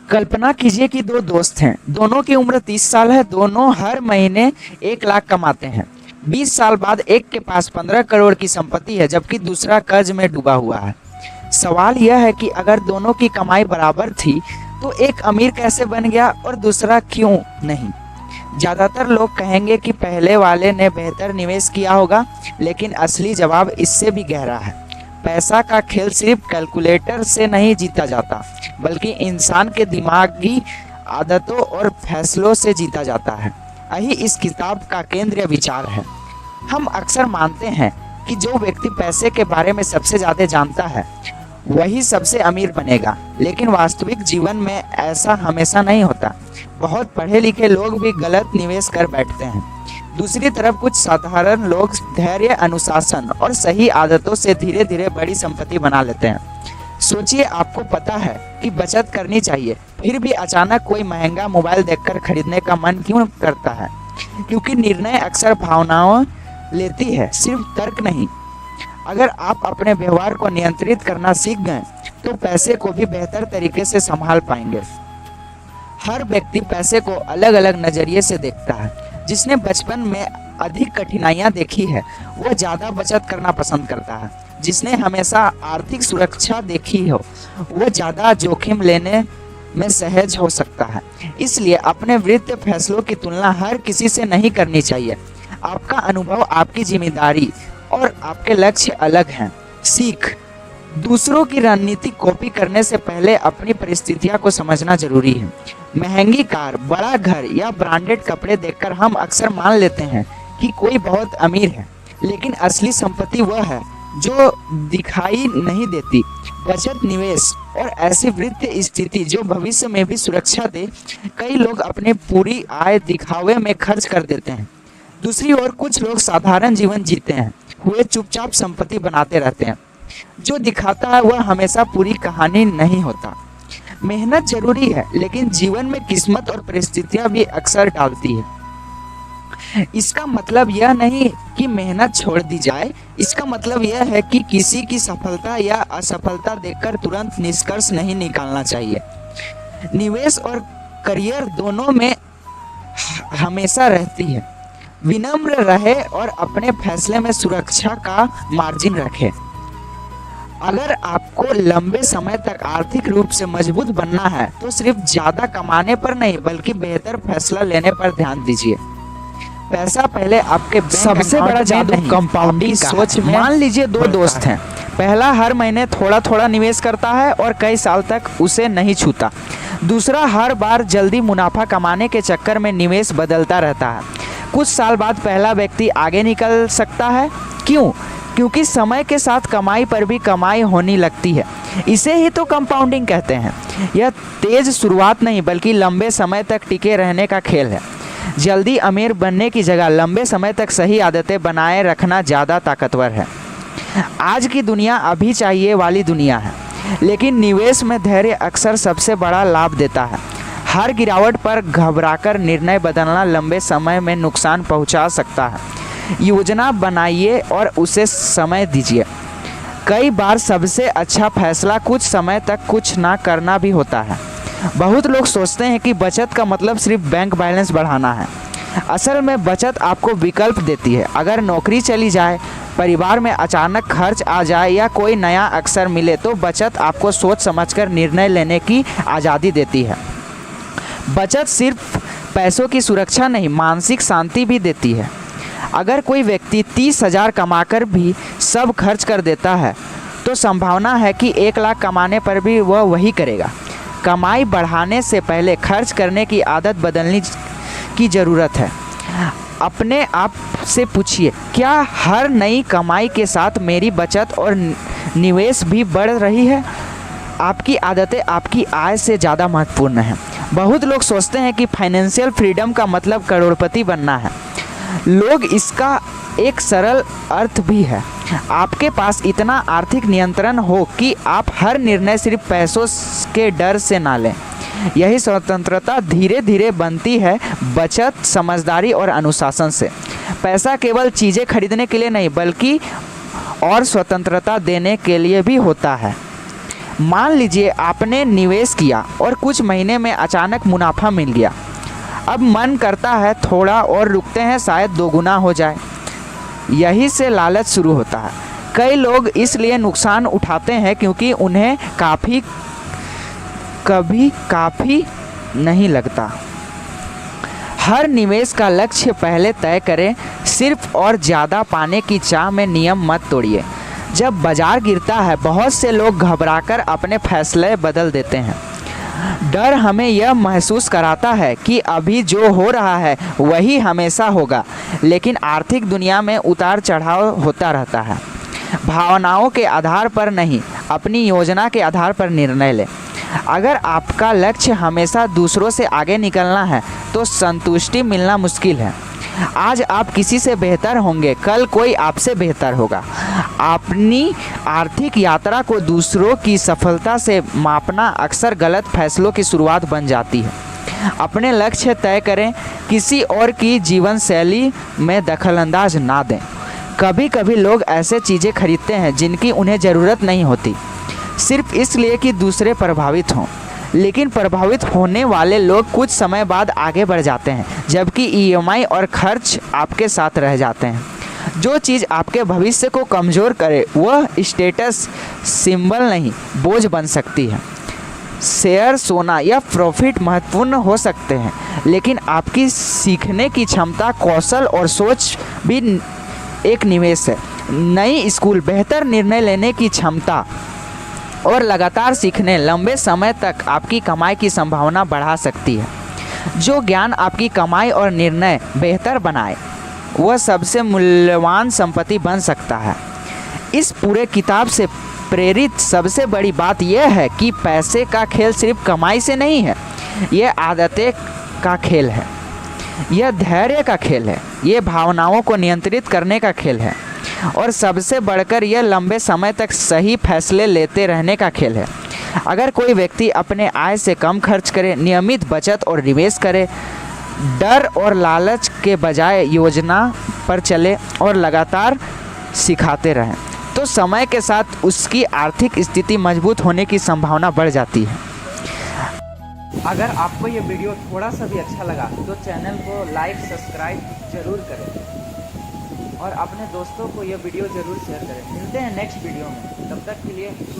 कल्पना कीजिए कि दो दोस्त हैं। दोनों की उम्र 30 साल है। दोनों हर महीने 1 लाख कमाते हैं। 20 साल बाद एक के पास 15 करोड़ की संपत्ति है, जबकि दूसरा कर्ज में डूबा हुआ है। सवाल यह है कि अगर दोनों की कमाई बराबर थी तो एक अमीर कैसे बन गया और दूसरा क्यों नहीं? ज़्यादातर लोग कहेंगे कि पहले वाले ने बेहतर निवेश किया होगा, लेकिन असली जवाब इससे भी गहरा है। पैसा का खेल सिर्फ कैलकुलेटर से नहीं जीता जाता, बल्कि इंसान के दिमागी आदतों और फैसलों से जीता जाता है। यही इस किताब का केंद्रीय विचार है। हम अक्सर मानते हैं कि जो व्यक्ति पैसे के बारे में सबसे ज़्यादा जानता है वही सबसे अमीर बनेगा, लेकिन वास्तविक जीवन में ऐसा हमेशा नहीं होता। बहुत पढ़े लिखे लोग भी गलत निवेश कर बैठते हैं। दूसरी तरफ कुछ साधारण लोग धैर्य, अनुशासन और सही आदतों से धीरे धीरे बड़ी संपत्ति बना लेते हैं। सोचिए, आपको पता है कि बचत करनी चाहिए, फिर भी अचानक कोई महंगा मोबाइल देखकर खरीदने का मन क्यों करता है? क्योंकि निर्णय अक्सर भावनाओं लेती है, सिर्फ तर्क नहीं। अगर आप अपने व्यवहार को नियंत्रित करना सीख गए तो पैसे को भी बेहतर तरीके से संभाल पाएंगे। हर व्यक्ति पैसे को अलग अलग नज़रिए से देखता है। जिसने बचपन में अधिक कठिनाइयाँ देखी है वह ज़्यादा बचत करना पसंद करता है। जिसने हमेशा आर्थिक सुरक्षा देखी हो वह ज़्यादा जोखिम लेने में सहज हो सकता है। इसलिए अपने वित्तीय फैसलों की तुलना हर किसी से नहीं करनी चाहिए। आपका अनुभव, आपकी जिम्मेदारी और आपके लक्ष्य अलग हैं। सीख, दूसरों की रणनीति कॉपी करने से पहले अपनी परिस्थितियों को समझना जरूरी है। महंगी कार, बड़ा घर या ब्रांडेड कपड़े देखकर हम अक्सर मान लेते हैं कि कोई बहुत अमीर है, लेकिन असली संपत्ति वह है जो दिखाई नहीं देती। बचत, निवेश और ऐसी वित्तीय स्थिति जो भविष्य में भी सुरक्षा दे। कई लोग अपनी पूरी आय दिखावे में खर्च कर देते हैं। दूसरी ओर कुछ लोग साधारण जीवन जीते हैं हुए चुपचाप संपत्ति बनाते रहते हैं। जो दिखाता है वह हमेशा पूरी कहानी नहीं होता। मेहनत जरूरी है, लेकिन जीवन में किस्मत और परिस्थितियां भी अक्सर डालती है। इसका मतलब यह नहीं कि मेहनत छोड़ दी जाए। इसका मतलब यह है कि किसी की सफलता या असफलता देखकर तुरंत निष्कर्ष नहीं निकालना चाहिए। निवेश और करियर दोनों में हमेशा रहती है। विनम्र रहे और अपने फैसले में सुरक्षा का मार्जिन रखें। अगर आपको लंबे समय तक आर्थिक रूप से मजबूत बनना है तो सिर्फ ज्यादा कमाने पर नहीं, बल्कि बेहतर फैसला लेने पर ध्यान दीजिए। पैसा पहले आपके सबसे बड़ा जादू कंपाउंडिंग सोच में। मान लीजिए दो दोस्त हैं। पहला हर महीने थोड़ा थोड़ा निवेश करता है और कई साल तक उसे नहीं छूता। दूसरा हर बार जल्दी मुनाफा कमाने के चक्कर में निवेश बदलता रहता है। कुछ साल बाद पहला व्यक्ति आगे निकल सकता है। क्यों? क्योंकि समय के साथ कमाई पर भी कमाई होने लगती है। इसे ही तो कंपाउंडिंग कहते हैं। यह तेज शुरुआत नहीं, बल्कि लंबे समय तक टिके रहने का खेल है। जल्दी अमीर बनने की जगह लंबे समय तक सही आदतें बनाए रखना ज़्यादा ताकतवर है। आज की दुनिया अभी चाहिए वाली दुनिया है, लेकिन निवेश में धैर्य अक्सर सबसे बड़ा लाभ देता है। हर गिरावट पर घबराकर निर्णय बदलना लंबे समय में नुकसान पहुंचा सकता है। योजना बनाइए और उसे समय दीजिए। कई बार सबसे अच्छा फैसला कुछ समय तक कुछ ना करना भी होता है। बहुत लोग सोचते हैं कि बचत का मतलब सिर्फ बैंक बैलेंस बढ़ाना है। असल में बचत आपको विकल्प देती है। अगर नौकरी चली जाए, परिवार में अचानक खर्च आ जाए या कोई नया अवसर मिले तो बचत आपको सोच समझकर निर्णय लेने की आज़ादी देती है। बचत सिर्फ पैसों की सुरक्षा नहीं, मानसिक शांति भी देती है। अगर कोई व्यक्ति 30,000 कमाकर भी सब खर्च कर देता है तो संभावना है कि 1 लाख कमाने पर भी वह वही करेगा। कमाई बढ़ाने से पहले खर्च करने की आदत बदलने की ज़रूरत है। अपने आप से पूछिए, क्या हर नई कमाई के साथ मेरी बचत और निवेश भी बढ़ रही है? आपकी आदतें आपकी आय से ज़्यादा महत्वपूर्ण हैं। बहुत लोग सोचते हैं कि फाइनेंशियल फ्रीडम का मतलब करोड़पति बनना है। लोग इसका एक सरल अर्थ भी है, आपके पास इतना आर्थिक नियंत्रण हो कि आप हर निर्णय सिर्फ पैसों के डर से ना लें। यही स्वतंत्रता धीरे धीरे बनती है, बचत, समझदारी और अनुशासन से। पैसा केवल चीज़ें खरीदने के लिए नहीं, बल्कि और स्वतंत्रता देने के लिए भी होता है। मान लीजिए आपने निवेश किया और कुछ महीने में अचानक मुनाफा मिल गया। अब मन करता है थोड़ा और रुकते हैं, शायद दोगुना हो जाए। यही से लालच शुरू होता है। कई लोग इसलिए नुकसान उठाते हैं क्योंकि उन्हें कभी काफ़ी नहीं लगता। हर निवेश का लक्ष्य पहले तय करें। सिर्फ और ज़्यादा पाने की चाह में नियम मत तोड़िए। जब बाजार गिरता है बहुत से लोग घबराकर अपने फैसले बदल देते हैं। डर हमें यह महसूस कराता है कि अभी जो हो रहा है वही हमेशा होगा, लेकिन आर्थिक दुनिया में उतार चढ़ाव होता रहता है। भावनाओं के आधार पर नहीं, अपनी योजना के आधार पर निर्णय लें। अगर आपका लक्ष्य हमेशा दूसरों से आगे निकलना है तो संतुष्टि मिलना मुश्किल है। आज आप किसी से बेहतर होंगे, कल कोई आपसे बेहतर होगा। अपनी आर्थिक यात्रा को दूसरों की सफलता से मापना अक्सर गलत फैसलों की शुरुआत बन जाती है। अपने लक्ष्य तय करें, किसी और की जीवन शैली में दखलंदाज ना दें। कभी कभी लोग ऐसे चीज़ें खरीदते हैं जिनकी उन्हें ज़रूरत नहीं होती, सिर्फ इसलिए कि दूसरे प्रभावित हों। लेकिन प्रभावित होने वाले लोग कुछ समय बाद आगे बढ़ जाते हैं, जबकि ईएमआई और खर्च आपके साथ रह जाते हैं। जो चीज़ आपके भविष्य को कमज़ोर करे वह स्टेटस सिंबल नहीं, बोझ बन सकती है। शेयर, सोना या प्रॉफिट महत्वपूर्ण हो सकते हैं, लेकिन आपकी सीखने की क्षमता, कौशल और सोच भी एक निवेश है। नई स्कूल, बेहतर निर्णय लेने की क्षमता और लगातार सीखने लंबे समय तक आपकी कमाई की संभावना बढ़ा सकती है। जो ज्ञान आपकी कमाई और निर्णय बेहतर बनाए वह सबसे मूल्यवान संपत्ति बन सकता है। इस पूरे किताब से प्रेरित सबसे बड़ी बात यह है कि पैसे का खेल सिर्फ कमाई से नहीं है, यह आदतें का खेल है, यह धैर्य का खेल है, ये भावनाओं को नियंत्रित करने का खेल है और सबसे बढ़कर यह लंबे समय तक सही फैसले लेते रहने का खेल है। अगर कोई व्यक्ति अपने आय से कम खर्च करे, नियमित बचत और निवेश करे, डर और लालच के बजाय योजना पर चले और लगातार सिखाते रहें, तो समय के साथ उसकी आर्थिक स्थिति मजबूत होने की संभावना बढ़ जाती है। अगर आपको ये वीडियो थोड़ा सा भी अच्छा लगा तो चैनल को लाइक, सब्सक्राइब जरूर करें और अपने दोस्तों को ये वीडियो ज़रूर शेयर करें। मिलते हैं नेक्स्ट वीडियो में, तब तक के लिए